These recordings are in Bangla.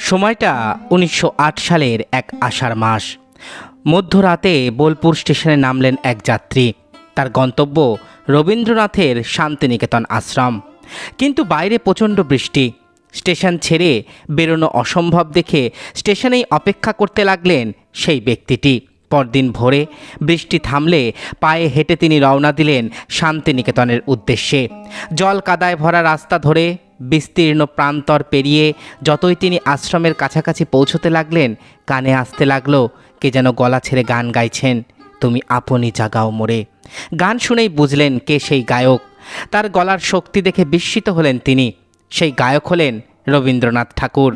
সময়টা ১৯০৮ সালের এক আষাঢ় মাস। মধ্যরাতে বোলপুর স্টেশনে নামলেন এক যাত্রী। তার গন্তব্য রবীন্দ্রনাথের শান্তিনিকেতন আশ্রম। কিন্তু বাইরে প্রচণ্ড বৃষ্টি। স্টেশন ছেড়ে বেরোনো অসম্ভব দেখে স্টেশনেই অপেক্ষা করতে লাগলেন সেই ব্যক্তিটি। পরদিন ভোরে বৃষ্টি থামলে পায়ে হেঁটে তিনি রওনা দিলেন শান্তিনিকেতনের উদ্দেশ্যে। জল কাদায় ভরা রাস্তা ধরে বিস্তীর্ণ প্রান্তর পেরিয়ে যতই তিনি আশ্রমের কাছাকাছি পৌঁছতে লাগলেন, কানে আসতে লাগলো কে যেন গলা ছেড়ে গান গাইছেন, তুমি আপনি জাগাও মোরে। গান শুনেই বুঝলেন কে সেই গায়ক। তার গলার শক্তি দেখে বিস্মিত হলেন তিনি। সেই গায়ক হলেন রবীন্দ্রনাথ ঠাকুর।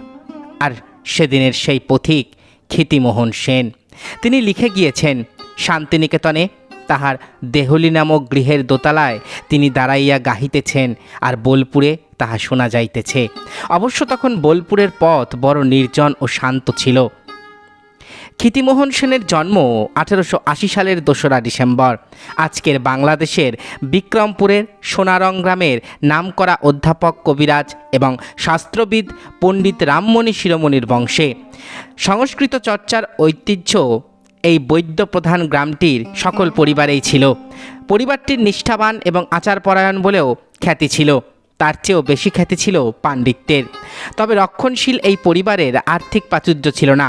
আর সেদিনের সেই পথিক ক্ষিতিমোহন সেন। তিনি লিখে গিয়েছেন, শান্তিনিকেতনে তাহার দেহলি নামক গৃহের দোতলায় তিনি দাঁড়াইয়া গাহিতেছেন, আর বোলপুরে তাহা শোনা যাইতেছে। অবশ্য তখন বোলপুরের পথ বড় নির্জন ও শান্ত ছিল। ক্ষিতিমোহন সেনের জন্ম 1880 সালের 2রা ডিসেম্বর। আজকের বাংলাদেশের বিক্রমপুরের সোনারং গ্রামের নামকরা অধ্যাপক, কবিরাজ এবং শাস্ত্রবিদ পণ্ডিত রামমণি শিরোমণির বংশে। সংস্কৃত চর্চার ঐতিহ্য এই বৈদ্য প্রধান গ্রামটির সকল পরিবারেই ছিল। পরিবারটির নিষ্ঠাবান এবং আচারপরায়ণ বলেও খ্যাতি ছিল। তার চেয়েও বেশি খ্যাতি ছিল পাণ্ডিত্যের। তবে রক্ষণশীল এই পরিবারের আর্থিক প্রাচুর্য ছিল না।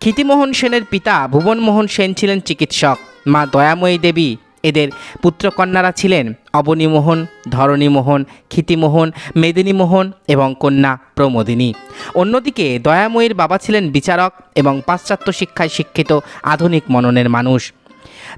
ক্ষিতিমোহন সেনের পিতা ভুবনমোহন সেন ছিলেন চিকিৎসক। মা দয়াময়ী দেবী। এদের পুত্রকন্যারা ছিলেন অবনীমোহন, ধরণীমোহন, ক্ষিতিমোহন, মেদিনীমোহন এবং কন্যা প্রমোদিনী। অন্যদিকে দয়াময়ীর বাবা ছিলেন বিচারক এবং পাশ্চাত্য শিক্ষায় শিক্ষিত আধুনিক মননের মানুষ।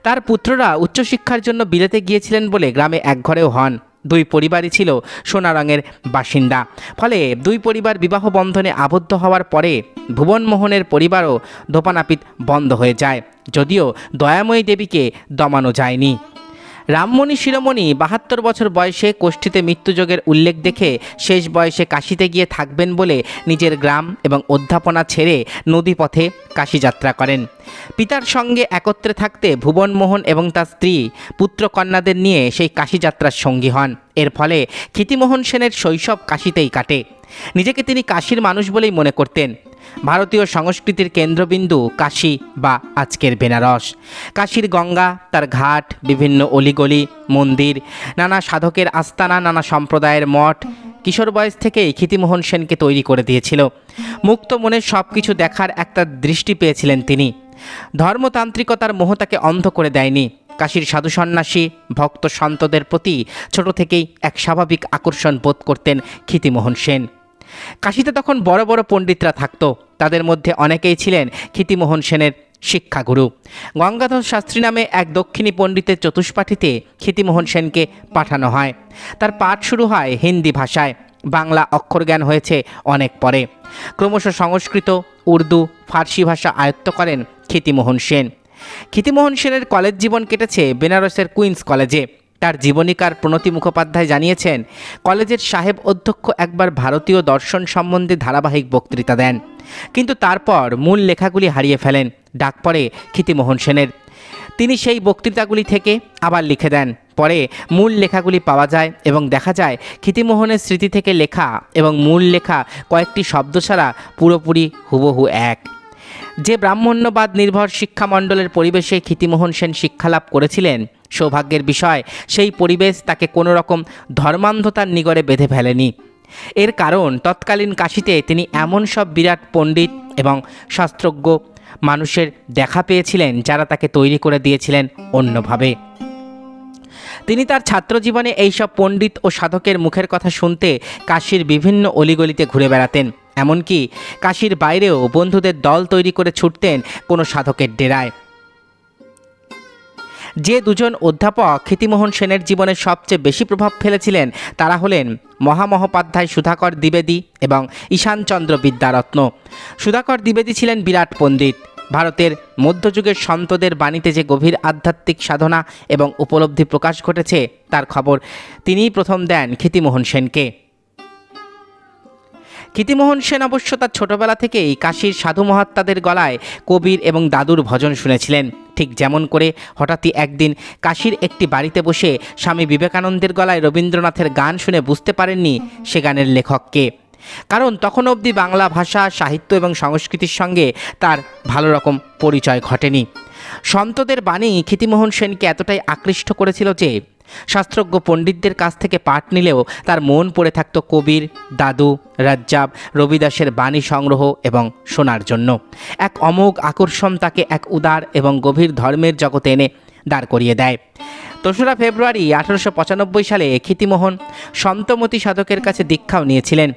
তার পুত্ররা উচ্চশিক্ষার জন্য বিলেতে গিয়েছিলেন বলে গ্রামে একঘরেও হন। দুই পরিবারই ছিল সোনারঙের বাসিন্দা। ফলে দুই পরিবার বিবাহ বন্ধনে আবদ্ধ হওয়ার পরে ভুবনমোহনের পরিবারও দোপানাপিত বন্ধ হয়ে যায়, যদিও দয়াময়ী দেবীকে দমানো যায়নি। রামমণি শিরোমণি 72 বছর বয়সে কোষ্ঠীতে মৃত্যুযোগের উল্লেখ দেখে শেষ বয়সে কাশীতে গিয়ে থাকবেন বলে নিজের গ্রাম এবং অধ্যাপনা ছেড়ে নদীপথে কাশী যাত্রা করেন। পিতার সঙ্গে একত্রে থাকতে ভুবনমোহন এবং তার স্ত্রী পুত্রকন্যাদের নিয়ে সেই কাশী যাত্রার সঙ্গী হন। এর ফলে ক্ষিতিমোহন সেনের শৈশব কাশীতেই কাটে। নিজেকে তিনি কাশীর মানুষ বলেই মনে করতেন। ভারতীয় সংস্কৃতির কেন্দ্রবিন্দু কাশী বা আজকের বেনারস। কাশীর গঙ্গা, তার ঘাট, বিভিন্ন অলিগলি, মন্দির, নানা সাধকের আস্তানা, নানা সম্প্রদায়ের মঠ কিশোর বয়স থেকেই ক্ষিতিমোহন সেনকে তৈরি করে দিয়েছিল। মুক্ত মনে সব কিছু দেখার একটা দৃষ্টি পেয়েছিলেন তিনি। ধর্মতান্ত্রিকতার মোহ তাকে অন্ধ করে দেয়নি। কাশীর সাধু সন্ন্যাসী, ভক্ত সন্তদের প্রতি ছোট থেকেই এক স্বাভাবিক আকর্ষণ বোধ করতেন ক্ষিতিমোহন সেন। কাশীতে তখন বড় বড় পণ্ডিতরা থাকত। তাদের মধ্যে অনেকেই ছিলেন ক্ষিতিমোহন সেনের শিক্ষাগুরু। গঙ্গাধর শাস্ত্রী নামে এক দক্ষিণী পণ্ডিতের চতুষ্পাঠীতে ক্ষিতিমোহন সেনকে পাঠানো হয়। তার পাঠ শুরু হয় হিন্দি ভাষায়। বাংলা অক্ষরজ্ঞান হয়েছে অনেক পরে। ক্রমশ সংস্কৃত, উর্দু, ফার্সি ভাষা আয়ত্ত করেন ক্ষিতিমোহন সেন। ক্ষিতিমোহন সেনের কলেজ জীবন কেটেছে বেনারসের কুইন্স কলেজে। তার জীবনীকার প্রণতি মুখোপাধ্যায় জানিয়েছেন, কলেজের সাহেব অধ্যক্ষ একবার ভারতীয় দর্শন সম্বন্ধে ধারাবাহিক বক্তৃতা দেন, কিন্তু তারপর মূল লেখাগুলি হারিয়ে ফেলেন। ডাক পড়ে ক্ষিতিমোহন সেনের। তিনি সেই বক্তৃতাগুলি থেকে আবার লিখে দেন। পরে মূল লেখাগুলি পাওয়া যায় এবং দেখা যায় ক্ষিতিমোহনের স্মৃতি থেকে লেখা এবং মূল লেখা কয়েকটি শব্দ ছাড়া পুরোপুরি হুবহু এক। যে ব্রাহ্মণ্যবাদ নির্ভর শিক্ষামণ্ডলের পরিবেশে ক্ষিতিমোহন সেন শিক্ষালাভ করেছিলেন, সৌভাগ্যের বিষয় সেই পরিবেশ তাকে কোনো রকম ধর্মান্ধতার নিগড়ে বেঁধে ফেলেনি। এর কারণ তৎকালীন কাশীতে তিনি এমন সব বিরাট পণ্ডিত এবং শাস্ত্রজ্ঞ মানুষের দেখা পেয়েছিলেন যারা তাকে তৈরি করে দিয়েছিলেন অন্যভাবে। তিনি তার ছাত্রজীবনে এইসব পণ্ডিত ও সাধকের মুখের কথা শুনতে কাশীর বিভিন্ন অলিগলিতে ঘুরে বেড়াতেন। এমনকি কাশীর বাইরেও বন্ধুদের দল তৈরি করে ছুটতেন কোনো সাধকের ডেরায়। যে দুজন অধ্যাপক ক্ষিতিমোহন সেনের জীবনে সবচেয়ে বেশি প্রভাব ফেলেছিলেন তারা হলেন মহামহোপাধ্যায় সুধাকর দ্বিবেদী এবং ঈশানচন্দ্র বিদ্যারত্ন। সুধাকর দ্বিবেদী ছিলেন বিরাট পণ্ডিত। ভারতের মধ্যযুগের সন্তদের বাণীতে যে গভীর আধ্যাত্মিক সাধনা এবং উপলব্ধি প্রকাশ ঘটেছে তার খবর তিনিই প্রথম দেন ক্ষিতিমোহন সেনকে। ক্ষিতিমোহন সেন অবশ্য তার ছোটবেলা থেকেই কাশীর সাধু মহাত্মাদের গলায় কবির এবং দাদুর ভজন শুনেছিলেন। ঠিক যেমন করে হঠাৎই একদিন কাশীর একটি বাড়িতে বসে স্বামী বিবেকানন্দের গলায় রবীন্দ্রনাথের গান শুনে বুঝতে পারেননি সে গানের লেখককে। কারণ তখন অবধি বাংলা ভাষা, সাহিত্য এবং সংস্কৃতির সঙ্গে তার ভালো রকম পরিচয় ঘটেনি। সন্তদের বাণী ক্ষিতিমোহন সেনকে এতটাই আকৃষ্ট করেছিল যে শাস্ত্রজ্ঞ পণ্ডিতদের কাছ থেকে পাঠ নিলেও তার মন পড়ে থাকত কবির, দাদু, রাজ্জাব, রবিদাসের বাণী সংগ্রহ এবং শোনার জন্য। এক অমোঘ আকর্ষণ তাকে এক উদার এবং গভীর ধর্মের জগতে এনে দাঁড় করিয়ে দেয়। 3রা ফেব্রুয়ারি 1895 সালে ক্ষিতিমোহন সন্তমতি সাধকের কাছে দীক্ষাও নিয়েছিলেন।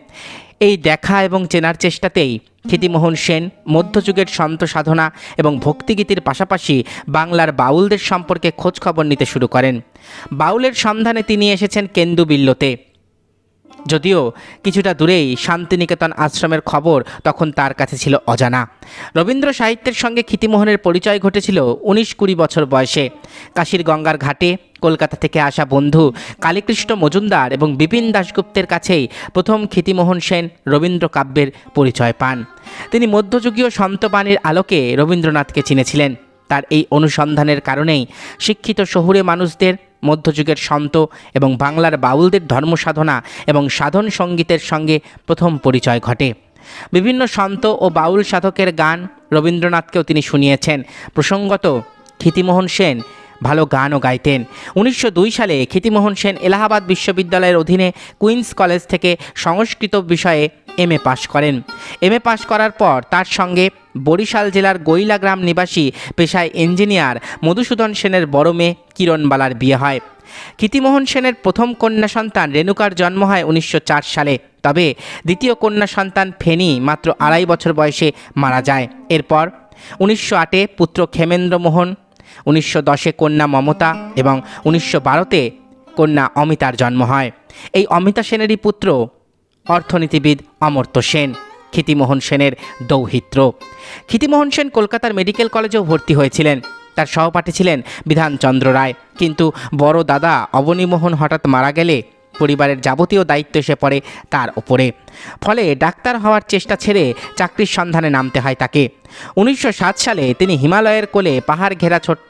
এই দেখা এবং চেনার চেষ্টাতেই ক্ষিতিমোহন সেন মধ্যযুগের সন্ত সাধনা এবং ভক্তিগীতির পাশাপাশি বাংলার বাউলদের সম্পর্কে খোঁজখবর নিতে শুরু করেন। বাউলের সন্ধানে তিনি এসেছেন কেন্দুবিল্লোতে। যদিও কিছুটা দূরেই শান্তিনিকেতন আশ্রমের খবর তখন তার কাছে ছিল অজানা। রবীন্দ্র সাহিত্যের সঙ্গে ক্ষিতিমোহনের পরিচয় ঘটেছিল 19-20 বছর বয়সে। কাশীর গঙ্গার ঘাটে কলকাতা থেকে আসা বন্ধু কালীকৃষ্ণ মজুমদার এবং বিপিন দাশগুপ্তের কাছেই প্রথম ক্ষিতিমোহন সেন রবীন্দ্র কাব্যের পরিচয় পান। তিনি মধ্যযুগীয় সন্তবাণীর আলোকে রবীন্দ্রনাথকে চিনেছিলেন। তার এই অনুসন্ধানের কারণেই শিক্ষিত শহুরে মানুষদের মধ্যযুগের সন্ত এবং বাংলার বাউলদের ধর্মসাধনা এবং সাধন সঙ্গীতের সঙ্গে প্রথম পরিচয় ঘটে। বিভিন্ন সন্ত ও বাউল সাধকের গান রবীন্দ্রনাথকেও তিনি শুনিয়েছেন। প্রসঙ্গত ক্ষিতিমোহন সেন ভালো গানও গাইতেন। 1902 সালে ক্ষিতিমোহন সেন এলাহাবাদ বিশ্ববিদ্যালয়ের অধীনে কুইন্স কলেজ থেকে সংস্কৃত বিষয়ে MA পাশ করেন। MA পাশ করার পর তার সঙ্গে বরিশাল জেলার গৈলা গ্রাম নিবাসী পেশায় ইঞ্জিনিয়ার মধুসূদন সেনের বড় মেয়ে কিরণবালার বিয়ে হয়। ক্ষিতিমোহন সেনের প্রথম কন্যা সন্তান রেণুকার জন্ম হয় 1904 সালে। তবে দ্বিতীয় কন্যা সন্তান ফেনী মাত্র 2.5 বছর বয়সে মারা যায়। এরপর 1908-এ পুত্র ক্ষেমেন্দ্র মোহন, 1910-এ কন্যা মমতা এবং 1912-তে কন্যা অমিতার জন্ম হয়। এই অমিতা সেনেরই পুত্র অর্থনীতিবিদ অমর্ত্য সেন, ক্ষিতিমোহন সেনের দৌহিত্র। ক্ষিতিমোহন সেন কলকাতার মেডিকেল কলেজেও ভর্তি হয়েছিলেন। তার সহপাঠী ছিলেন বিধানচন্দ্র রায়। কিন্তু বড় দাদা অবনীমোহন হঠাৎ মারা গেলে পরিবারের যাবতীয় দায়িত্ব এসে পড়ে তার ওপরে। ফলে ডাক্তার হওয়ার চেষ্টা ছেড়ে চাকরির সন্ধানে নামতে হয় তাকে। 1907 সালে তিনি হিমালয়ের কোলে পাহাড় ঘেরা ছোট্ট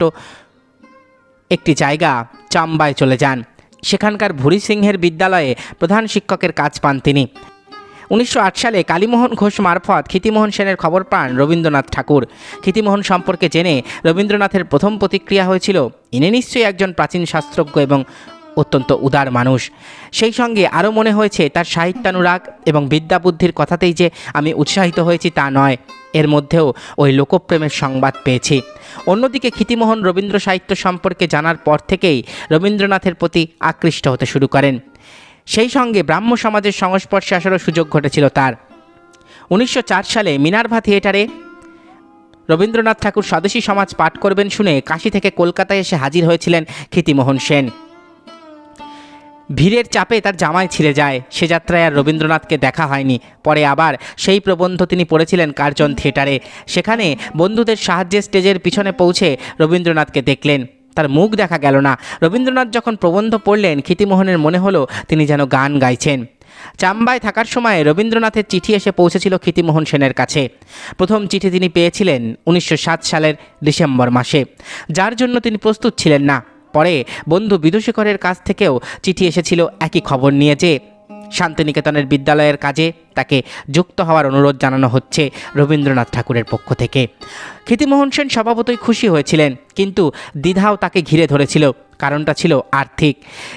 একটি জায়গা চাম্বায় চলে যান। সেখানকার ভুরি সিংহের বিদ্যালয়ে প্রধান শিক্ষকের কাজ পান তিনি। 1908 সালে কালীমোহন ঘোষ মারফত ক্ষিতিমোহন সেনের খবর পান রবীন্দ্রনাথ ঠাকুর। ক্ষিতিমোহন সম্পর্কে জেনে রবীন্দ্রনাথের প্রথম প্রতিক্রিয়া হয়েছিল, ইনি নিশ্চয়ই একজন প্রাচীন শাস্ত্রজ্ঞ এবং অত্যন্ত উদার মানুষ। সেই সঙ্গে আরও মনে হয়েছে তার সাহিত্যানুরাগ এবং বিদ্যাবুদ্ধির কথাতেই যে আমি উৎসাহিত হয়েছি তা নয়, এর মধ্যেও ওই লোকপ্রেমের সংবাদ পেয়েছি। অন্যদিকে ক্ষিতিমোহন রবীন্দ্র সাহিত্য সম্পর্কে জানার পর থেকেই রবীন্দ্রনাথের প্রতি আকৃষ্ট হতে শুরু করেন। সেই সঙ্গে ব্রাহ্ম সমাজের সংস্পর্শে আসারও সুযোগ ঘটেছিল তার। 1904 সালে মিনার্ভা থিয়েটারে রবীন্দ্রনাথ ঠাকুর স্বদেশী সমাজ পাঠ করবেন শুনে কাশী থেকে কলকাতায় এসে হাজির হয়েছিলেন ক্ষিতিমোহন সেন। ভিড়ের চাপে তার জামাই ছিঁড়ে যায়। সে যাত্রায় আর রবীন্দ্রনাথকে দেখা হয়নি। পরে আবার সেই প্রবন্ধ তিনি পড়েছিলেন কার্জন থিয়েটারে। সেখানে বন্ধুদের সাহায্যে স্টেজের পিছনে পৌঁছে রবীন্দ্রনাথকে দেখলেন। তার মুখ দেখা গেল না। রবীন্দ্রনাথ যখন প্রবন্ধ পড়লেন ক্ষিতিমোহনের মনে হলো তিনি যেন গান গাইছেন। চাম্বায় থাকার সময় রবীন্দ্রনাথের চিঠি এসে পৌঁছেছিল ক্ষিতিমোহন সেনের কাছে। প্রথম চিঠি তিনি পেয়েছিলেন 1907 সালের ডিসেম্বর মাসে, যার জন্য তিনি প্রস্তুত ছিলেন না। পরে বন্ধু বিদুশেখরের কাছ থেকেও চিঠি এসেছিল একই খবর নিয়ে যে শান্তিনিকেতনের বিদ্যালয়ের কাজে তাকে যুক্ত হওয়ার অনুরোধ জানানো হচ্ছে রবীন্দ্রনাথ ঠাকুরের পক্ষ থেকে। ক্ষিতিমোহন সেন স্বভাবতই খুশি হয়েছিলেন, কিন্তু দ্বিধাও তাকে ঘিরে ধরেছিল। কারণটা ছিল আর্থিক।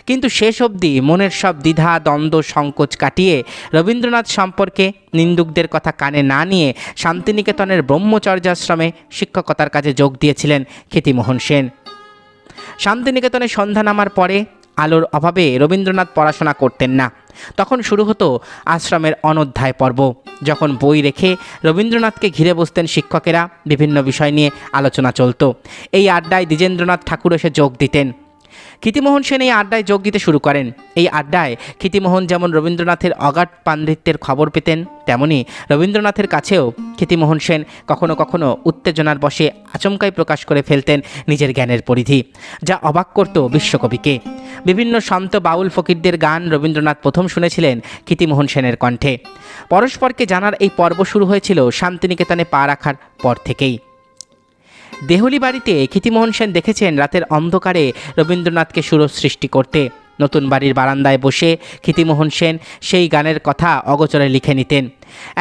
কিন্তু শেষ অবধি মনের সব দ্বিধা, দ্বন্দ্ব, সংকোচ কাটিয়ে রবীন্দ্রনাথ সম্পর্কে নিন্দুকদের কথা কানে না নিয়ে শান্তিনিকেতনের ব্রহ্মচর্যাশ্রমে শিক্ষকতার কাজে যোগ দিয়েছিলেন ক্ষিতিমোহন সেন। শান্তিনিকেতনে সন্ধ্যা নামার পরে আলোর অভাবে রবীন্দ্রনাথ পড়াশোনা করতেন না। তখন শুরু হতো আশ্রমের অনধ্যায় পর্ব, যখন বই রেখে রবীন্দ্রনাথকে ঘিরে বসতেন শিক্ষকেরা। বিভিন্ন বিষয় নিয়ে আলোচনা চলত। এই আড্ডায় দ্বিজেন্দ্রনাথ ঠাকুর এসে যোগ দিতেন। ক্ষিতিমোহন সেন এই আড্ডায় যোগ দিতে শুরু করেন। এই আড্ডায় ক্ষিতিমোহন যেমন রবীন্দ্রনাথের অগাধ পাণ্ডিত্যের খবর পেতেন, তেমনি রবীন্দ্রনাথের কাছেও ক্ষিতিমোহন সেন কখনো কখনো উত্তেজনার বশে আচমকাই প্রকাশ করে ফেলতেন নিজের জ্ঞানের পরিধি, যা অবাক করত বিশ্বকবিকে। বিভিন্ন সন্ত বাউল ফকিরদের গান রবীন্দ্রনাথ প্রথম শুনেছিলেন ক্ষিতিমোহন সেনের কণ্ঠে। পরস্পরকে জানার এই পর্ব শুরু হয়েছিল শান্তিনিকেতনে পা রাখার পর থেকেই। দেহলি বাড়িতে ক্ষিতিমোহন সেন দেখেছেন রাতের অন্ধকারে রবীন্দ্রনাথকে সুর সৃষ্টি করতে। নতুন বাড়ির বারান্দায় বসে ক্ষিতিমোহন সেন সেই গানের কথা অগোচরে লিখে নিতেন।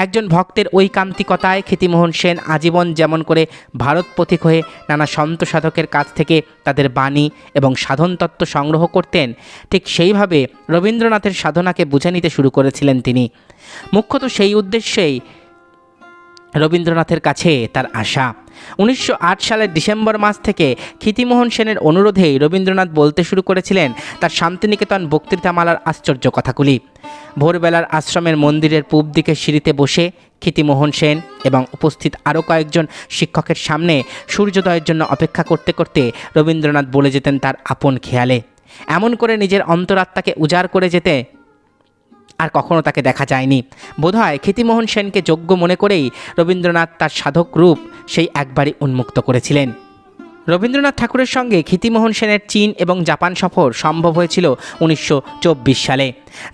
একজন ভক্তের ঐকান্তিকতায় ক্ষিতিমোহন সেন আজীবন যেমন করে ভারত পথিক হয়ে নানা সন্ত সাধকের কাছ থেকে তাদের বাণী এবং সাধনতত্ত্ব সংগ্রহ করতেন, ঠিক সেইভাবে রবীন্দ্রনাথের সাধনাকে বুঝে নিতে শুরু করেছিলেন তিনি। মুখ্যত সেই উদ্দেশ্যেই রবীন্দ্রনাথের কাছে তার আশা। 1908 সালের ডিসেম্বর মাস থেকে ক্ষিতিমোহন সেনের অনুরোধেই রবীন্দ্রনাথ বলতে শুরু করেছিলেন তার শান্তিনিকেতন বক্তৃতামালার আশ্চর্য কথাগুলি। ভোরবেলার আশ্রমের মন্দিরের পূব দিকে সিঁড়িতে বসে ক্ষিতিমোহন সেন এবং উপস্থিত আরও কয়েকজন শিক্ষকের সামনে সূর্যোদয়ের জন্য অপেক্ষা করতে করতে রবীন্দ্রনাথ বলে যেতেন তার আপন খেয়ালে। এমন করে নিজের অন্তরাত্মাকে উজাড় করে যেতে আর কখনো তাকে দেখা যায়নি। বোধহয় ক্ষিতিমোহন সেনকে যোগ্য মনে করেই রবীন্দ্রনাথ তার সাধক রূপ সেই একবারই উন্মুক্ত করেছিলেন। রবীন্দ্রনাথ ঠাকুরের সঙ্গে ক্ষিতিমোহন সেনের চীন এবং জাপান সফর সম্ভব হয়েছিল 1924 সালে,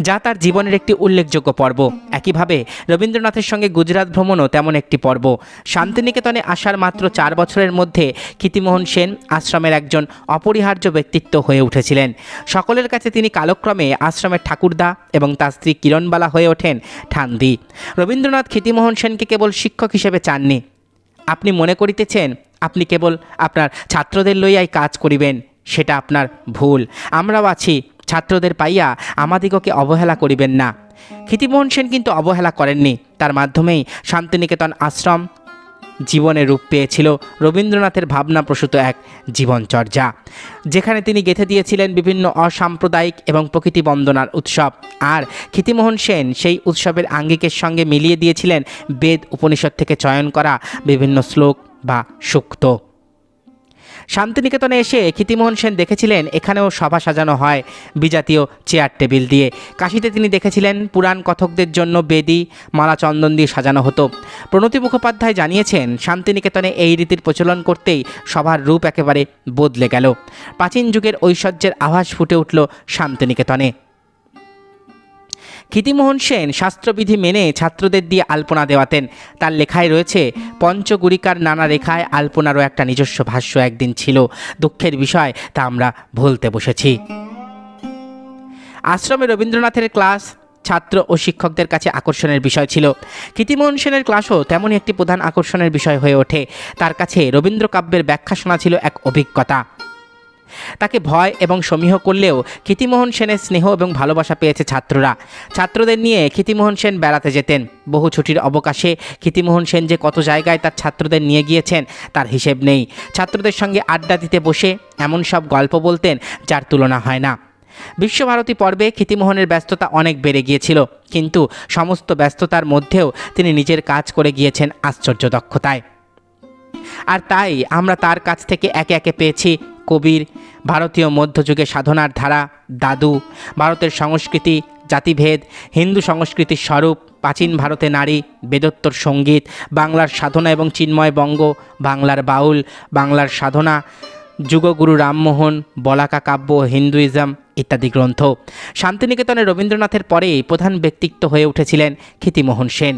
যা তার জীবনের একটি উল্লেখযোগ্য পর্ব। একইভাবে রবীন্দ্রনাথের সঙ্গে গুজরাট ভ্রমণও তেমন একটি পর্ব। শান্তিনিকেতনে আসার মাত্র 4 বছরের মধ্যে ক্ষিতিমোহন সেন আশ্রমের একজন অপরিহার্য ব্যক্তিত্ব হয়ে উঠেছিলেন। সকলের কাছে তিনি কালক্রমে আশ্রমের ঠাকুরদা এবং তার স্ত্রী কিরণবালা হয়ে ওঠেন ঠান্দি। রবীন্দ্রনাথ ক্ষিতিমোহন সেনকে কেবল শিক্ষক হিসেবে চাননি। আপনি মনে করিতেছেন আপনি কেবল আপনার ছাত্রদের লইয়াই কাজ করিবেন, সেটা আপনার ভুল। আমরাও আছি, ছাত্রদের পাইয়া আমাদিগকে অবহেলা করিবেন না। ক্ষিতিমোহন সেন কিন্তু অবহেলা করেননি। তার মাধ্যমেই শান্তিনিকেতন আশ্রম জীবনে রূপ পেয়েছিল রবীন্দ্রনাথের ভাবনাপ্রসূত এক জীবনচর্যা, যেখানে তিনি গেঁথে দিয়েছিলেন বিভিন্ন অসাম্প্রদায়িক এবং প্রকৃতি বন্দনার উৎসব। আর ক্ষিতিমোহন সেন সেই উৎসবের আঙ্গিকের সঙ্গে মিলিয়ে দিয়েছিলেন বেদ উপনিষদ থেকে চয়ন করা বিভিন্ন শ্লোক বা সূক্ত। শান্তিনিকেতনে এসে ক্ষিতিমোহন সেন দেখেছিলেন এখানেও সভা সাজানো হয় বিজাতীয় চেয়ার টেবিল দিয়ে। কাশীতে তিনি দেখেছিলেন পুরাণ কথকদের জন্য বেদি মালা চন্দন দিয়ে সাজানো হতো। প্রণতি মুখোপাধ্যায় জানিয়েছেন শান্তিনিকেতনে এই রীতির প্রচলন করতেই সভার রূপ একেবারে বদলে গেল। প্রাচীন যুগের ঐশ্বর্যের আভাস ফুটে উঠল শান্তিনিকেতনে। ক্ষিতিমোহন সেন শাস্ত্রবিধি মেনে ছাত্রদের দিয়ে আলপনা দেওয়াতেন। তার লেখায় রয়েছে, পঞ্চগুরিকার নানা রেখায় আলপনারও একটা নিজস্ব ভাষ্য একদিন ছিল। দুঃখের বিষয় তা আমরা ভুলতে বসেছি। আশ্রমে রবীন্দ্রনাথের ক্লাস ছাত্র ও শিক্ষকদের কাছে আকর্ষণের বিষয় ছিল। ক্ষিতিমোহন সেনের ক্লাসও তেমনই একটি প্রধান আকর্ষণের বিষয় হয়ে ওঠে। তার কাছে রবীন্দ্র কাব্যের ব্যাখ্যা শোনা ছিল এক অভিজ্ঞতা। তাকে ভয় এবং সমীহ করলেও ক্ষিতিমোহন সেনের স্নেহ এবং ভালোবাসা পেয়েছে ছাত্ররা। ছাত্রদের নিয়ে ক্ষিতিমোহন সেন বেড়াতে যেতেন। বহু ছুটির অবকাশে ক্ষিতিমোহন সেন যে কত জায়গায় তার ছাত্রদের নিয়ে গিয়েছেন তার হিসেব নেই। ছাত্রদের সঙ্গে আড্ডা দিতে বসে এমন সব গল্প বলতেন যার তুলনা হয় না। বিশ্বভারতী পর্বে ক্ষিতিমোহনের ব্যস্ততা অনেক বেড়ে গিয়েছিল, কিন্তু সমস্ত ব্যস্ততার মধ্যেও তিনি নিজের কাজ করে গিয়েছেন আশ্চর্য দক্ষতায়। আর তাই আমরা তার কাছ থেকে একে একে পেয়েছি কবির, ভারতীয় মধ্যযুগে সাধনার ধারা, দাদু, ভারতের সংস্কৃতি, জাতিভেদ, হিন্দু সংস্কৃতির স্বরূপ, প্রাচীন ভারতে নারী, বেদোত্তর সঙ্গীত, বাংলার সাধনা এবং চিন্ময় বঙ্গ, বাংলার বাউল, বাংলার সাধনা, যুগগুরু রামমোহন, বলাকা কাব্য, হিন্দুইজম ইত্যাদি গ্রন্থ। শান্তিনিকেতনে রবীন্দ্রনাথের পরেই প্রধান ব্যক্তিত্ব হয়ে উঠেছিলেন ক্ষিতিমোহন সেন।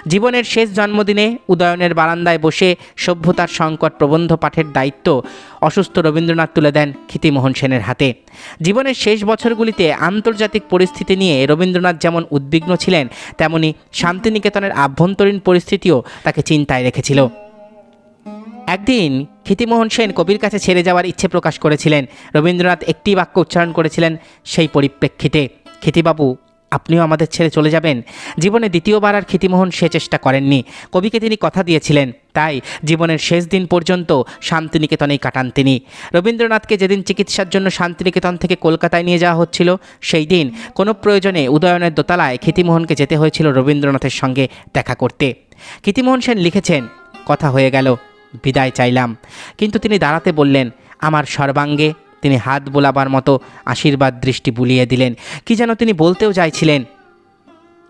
জীবনের শেষ জন্মদিনে উদয়নের বারান্দায় বসে সভ্যতার সংকট প্রবন্ধ পাঠের দায়িত্ব অসুস্থ রবীন্দ্রনাথ তুলে দেন ক্ষিতিমোহন সেনের হাতে। জীবনের শেষ বছরগুলিতে আন্তর্জাতিক পরিস্থিতি নিয়ে রবীন্দ্রনাথ যেমন উদ্বিগ্ন ছিলেন, তেমনি শান্তিনিকেতনের আভ্যন্তরীণ পরিস্থিতিও তাকে চিন্তায় রেখেছিল। একদিন ক্ষিতিমোহন সেন কবির কাছে ছেড়ে যাওয়ার ইচ্ছে প্রকাশ করেছিলেন। রবীন্দ্রনাথ একটি বাক্য উচ্চারণ করেছিলেন সেই পরিপ্রেক্ষিতে, ক্ষিতিবাবু, আপনিও আমাদের ছেড়ে চলে যাবেন। জীবনে দ্বিতীয়বার আর ক্ষিতিমোহন সে চেষ্টা করেননি। কবিকে তিনি কথা দিয়েছিলেন, তাই জীবনের শেষ দিন পর্যন্ত শান্তিনিকেতনেই কাটান তিনি। রবীন্দ্রনাথকে যেদিন চিকিৎসার জন্য শান্তিনিকেতন থেকে কলকাতায় নিয়ে যাওয়া হচ্ছিল, সেই দিন কোনো প্রয়োজনে উদয়নের দোতলায় ক্ষিতিমোহনকে যেতে হয়েছিল রবীন্দ্রনাথের সঙ্গে দেখা করতে। ক্ষিতিমোহন সেন লিখেছেন, কথা হয়ে গেল, বিদায় চাইলাম, কিন্তু তিনি দাঁড়াতে বললেন। আমার সর্বাঙ্গে তিনি হাত বোলাবার মতো আশীর্বাদ দৃষ্টি বুলিয়ে দিলেন। কি যেন তিনি বলতেও চাইছিলেন,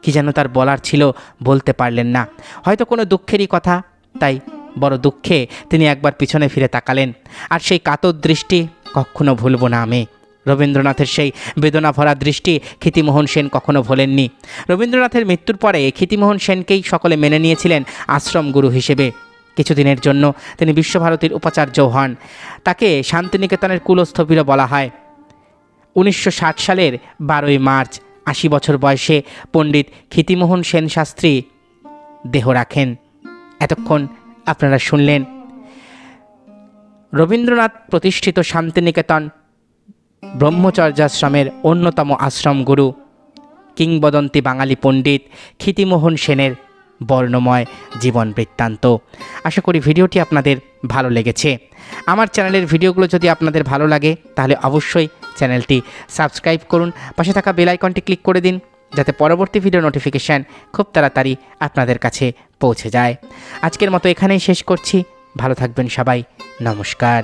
কি যেন তার বলার ছিল, বলতে পারলেন না। হয়তো কোনো দুঃখেরই কথা, তাই বড় দুঃখে তিনি একবার পিছনে ফিরে তাকালেন। আর সেই কাতর দৃষ্টি কখনো ভুলব না আমি। রবীন্দ্রনাথের সেই বেদনা ভরা দৃষ্টি ক্ষিতিমোহন সেন কখনো ভোলেননি। রবীন্দ্রনাথের মৃত্যুর পরে ক্ষিতিমোহন সেনকেই সকলে মেনে নিয়েছিলেন আশ্রম গুরু হিসেবে। কিছুদিনের জন্য তিনি বিশ্বভারতীর উপাচার্য হন। তাকে শান্তিনিকেতনের কুলস্থবিরও বলা হয়। 1960 সালের 12ই মার্চ 80 বছর বয়সে পণ্ডিত ক্ষিতিমোহন সেন শাস্ত্রী দেহ রাখেন। এতক্ষণ আপনারা শুনলেন রবীন্দ্রনাথ প্রতিষ্ঠিত শান্তিনিকেতন ব্রহ্মচর্যাশ্রমের অন্যতম আশ্রম গুরু কিংবদন্তি বাঙালি পণ্ডিত ক্ষিতিমোহন সেনের বর্ণময় জীবন বৃত্তান্ত। আশা করি ভিডিওটি আপনাদের ভালো লেগেছে। আমার চ্যানেলের ভিডিওগুলো যদি আপনাদের ভালো লাগে তাহলে অবশ্যই চ্যানেলটি সাবস্ক্রাইব করুন, পাশে থাকা বেল আইকনটি ক্লিক করে দিন যাতে পরবর্তী ভিডিও নোটিফিকেশান খুব তাড়াতাড়ি আপনাদের কাছে পৌঁছে যায়। আজকের মতো এখানেই শেষ করছি। ভালো থাকবেন সবাই। নমস্কার।